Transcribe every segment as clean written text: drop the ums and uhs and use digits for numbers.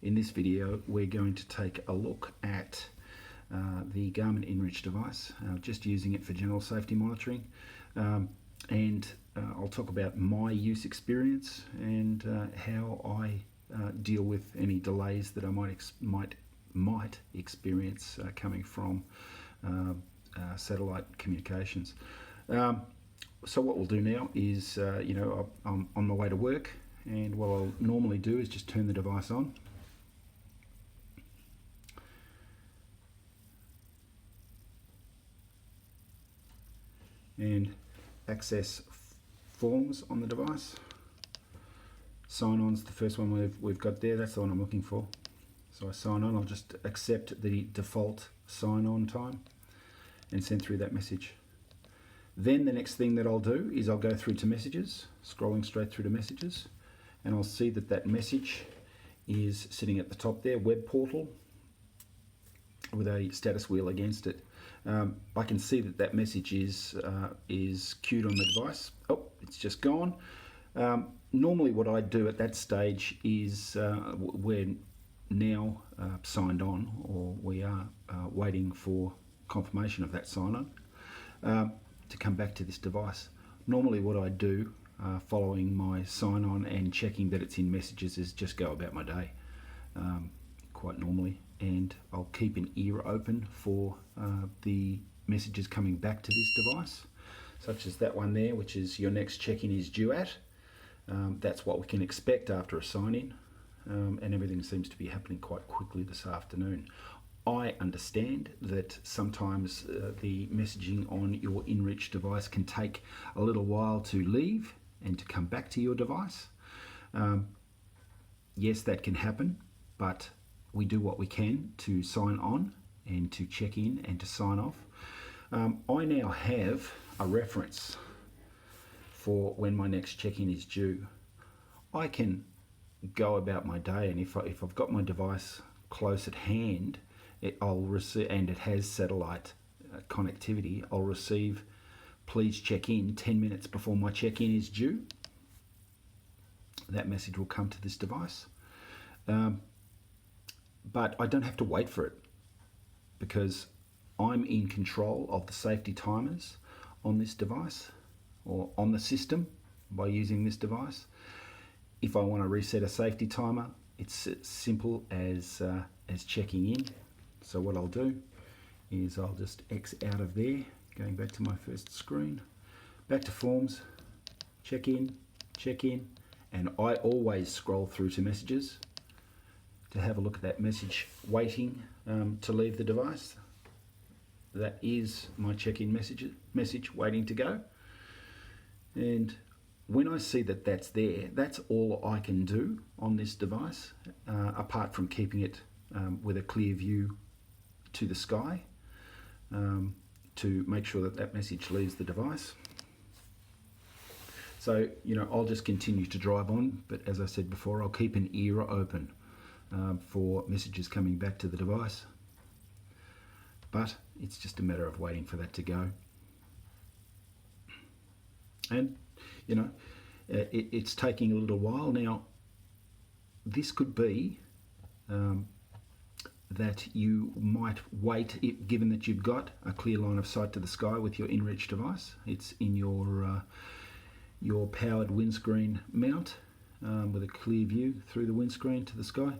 In this video we're going to take a look at the Garmin inReach device, just using it for general safety monitoring, and I'll talk about my use experience and how I deal with any delays that I might experience coming from satellite communications. So what we'll do now is, I'm on my way to work, and what I'll normally do is just turn the device on. And access forms on the device. Sign-on's the first one we've got there, that's the one I'm looking for. So I sign on, I'll just accept the default sign-on time and send through that message. Then the next thing that I'll do is I'll go through to messages, scrolling straight through to messages, and I'll see that message is sitting at the top there, web portal, with a status wheel against it. I can see that message is queued on the device. Oh, it's just gone. Normally what I do at that stage is we're now signed on, or we are waiting for confirmation of that sign-on to come back to this device. Normally what I do following my sign-on and checking that it's in messages is just go about my day, quite normally, and I'll keep an ear open for the messages coming back to this device, such as that one there, which is your next check-in is due at. That's what we can expect after a sign-in, and everything seems to be happening quite quickly this afternoon. I understand that sometimes the messaging on your inReach device can take a little while to leave and to come back to your device. Yes, that can happen, but we do what we can to sign on and to check in and to sign off. I now have a reference for when my next check-in is due. I can go about my day, and if I've got my device close at hand, I'll receive, and it has satellite connectivity, I'll receive, please check in 10 minutes before my check-in is due. That message will come to this device. But I don't have to wait for it, because I'm in control of the safety timers on this device, or on the system, by using this device. If I want to reset a safety timer, it's as simple as checking in. So what I'll do is I'll just X out of there, going back to my first screen, back to forms, check in, and I always scroll through to messages to have a look at that message waiting to leave the device. That is my check-in message waiting to go. And when I see that that's there, that's all I can do on this device, apart from keeping it with a clear view to the sky, to make sure that message leaves the device. So, I'll just continue to drive on, but as I said before, I'll keep an ear open for messages coming back to the device. But it's just a matter of waiting for that to go. And, it's taking a little while. Now, this could be that you might wait, given that you've got a clear line of sight to the sky with your inReach device. It's in your powered windscreen mount, with a clear view through the windscreen to the sky.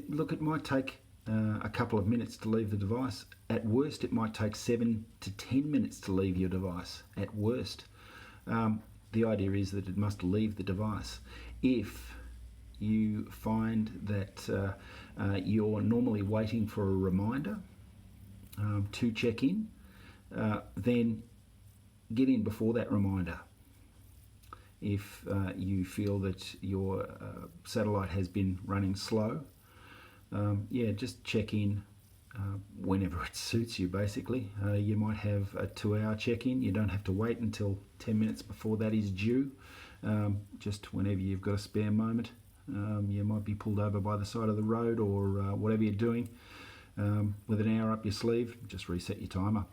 Look, it might take a couple of minutes to leave the device. At worst, it might take 7 to 10 minutes to leave your device, at worst. The idea is that it must leave the device. If you find that you're normally waiting for a reminder to check in, then get in before that reminder. If you feel that your satellite has been running slow, just check in whenever it suits you, basically. You might have a 2-hour check-in. You don't have to wait until 10 minutes before that is due. Just whenever you've got a spare moment. You might be pulled over by the side of the road, or whatever you're doing. With an hour up your sleeve, just reset your timer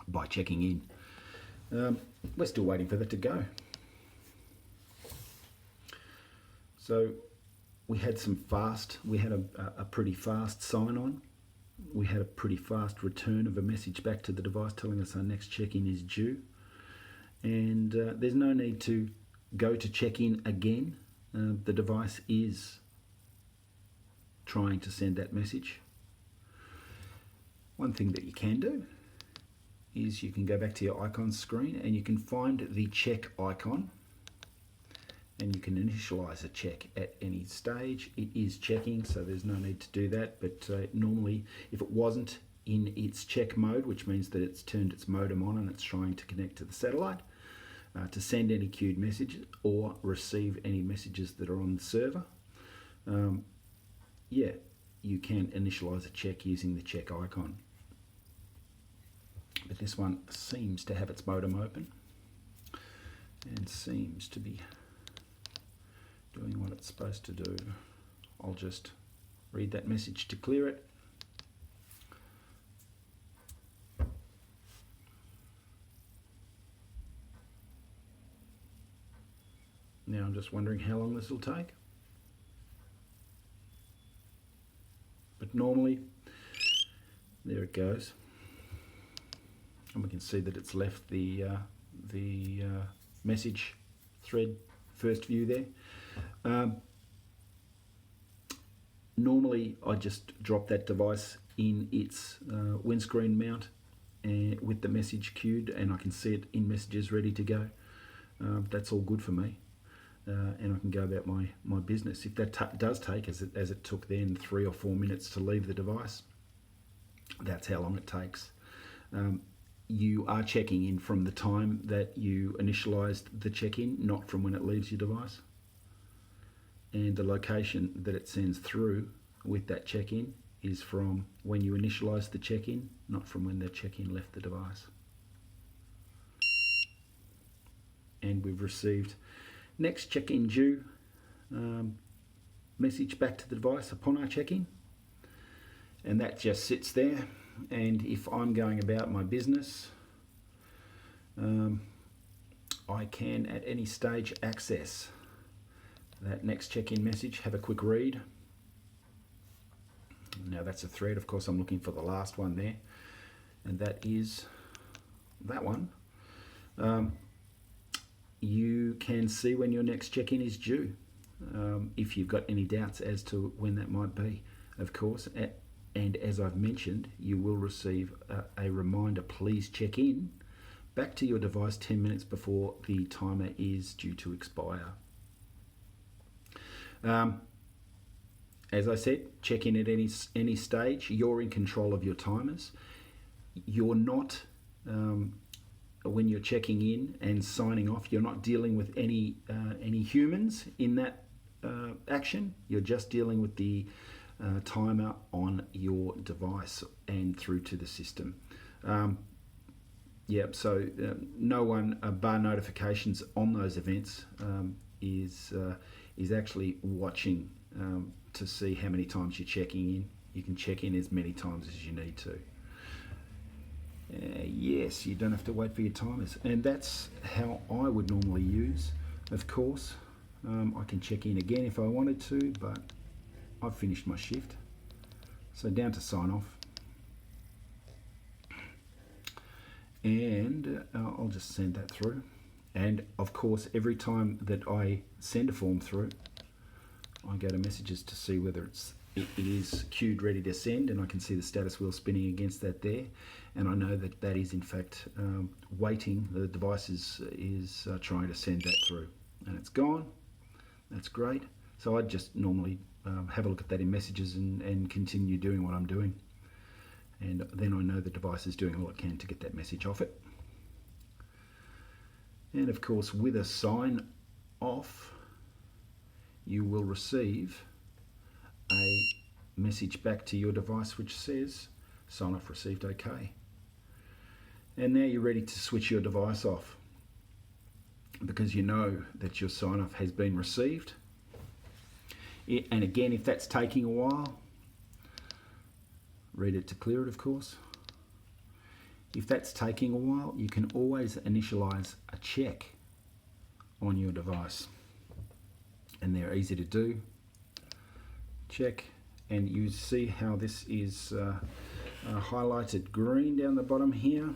by checking in. We're still waiting for that to go. So we had a pretty fast sign on. We had a pretty fast return of a message back to the device telling us our next check-in is due. And there's no need to go to check-in again. The device is trying to send that message. One thing that you can do is you can go back to your icon screen and you can find the check icon, and you can initialize a check at any stage. It is checking, so there's no need to do that, but normally if it wasn't in its check mode, which means that it's turned its modem on and it's trying to connect to the satellite to send any queued messages or receive any messages that are on the server, yeah, you can initialize a check using the check icon. But this one seems to have its modem open and seems to be doing what it's supposed to do. I'll just read that message to clear it. Now I'm just wondering how long this will take. But normally, there it goes. And we can see that it's left the message thread first view there. Normally, I just drop that device in its windscreen mount and with the message queued, and I can see it in messages ready to go. That's all good for me. And I can go about my business. If that does take, as it took then, 3 or 4 minutes to leave the device, that's how long it takes. You are checking in from the time that you initialized the check-in, not from when it leaves your device. And the location that it sends through with that check-in is from when you initialized the check-in, not from when the check-in left the device. And we've received next check-in due message back to the device upon our check-in, and that just sits there. And if I'm going about my business, I can at any stage access that next check-in message, have a quick read. Now that's a thread, of course I'm looking for the last one there, and that is that one. You can see when your next check-in is due, if you've got any doubts as to when that might be, of course. And as I've mentioned, you will receive a reminder, please check in, back to your device 10 minutes before the timer is due to expire. As I said, check in at any stage. You're in control of your timers. You're not, when you're checking in and signing off, you're not dealing with any humans in that action. You're just dealing with the timer on your device and through to the system. So no one, bar notifications on those events, is actually watching to see how many times you're checking in. You can check in as many times as you need to. Yes, you don't have to wait for your timers, and that's how I would normally use. Of course, I can check in again if I wanted to, but I've finished my shift. So down to sign off, and I'll just send that through. And of course, every time that I send a form through, I go to messages to see whether it is queued ready to send, and I can see the status wheel spinning against that there, and I know that that is in fact waiting. The device is trying to send that through, and it's gone. That's great. So I'd just normally have a look at that in messages and continue doing what I'm doing, and then I know the device is doing all it can to get that message off it. And of course, with a sign off, you will receive a message back to your device which says sign off received OK. And now you're ready to switch your device off because you know that your sign off has been received. And again, if that's taking a while, read it to clear it, of course. If that's taking a while, you can always initialize a check on your device, and they're easy to do. check, and you see how this is highlighted green down the bottom here,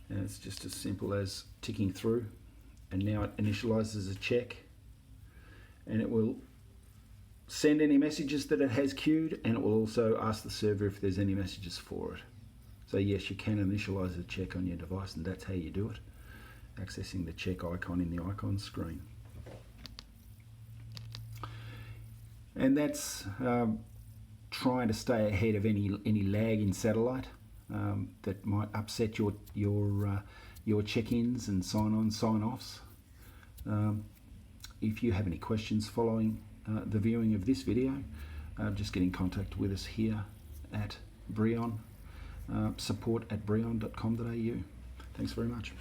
and it's just as simple as ticking through, and now it initializes a check, and it will send any messages that it has queued, and it will also ask the server if there's any messages for it. So yes, you can initialize a check on your device, and that's how you do it, accessing the check icon in the icon screen. And that's trying to stay ahead of any lag in satellite that might upset your check-ins and sign-on, sign-offs. If you have any questions following the viewing of this video, just get in contact with us here at Breon, support@breon.com.au. Thanks very much.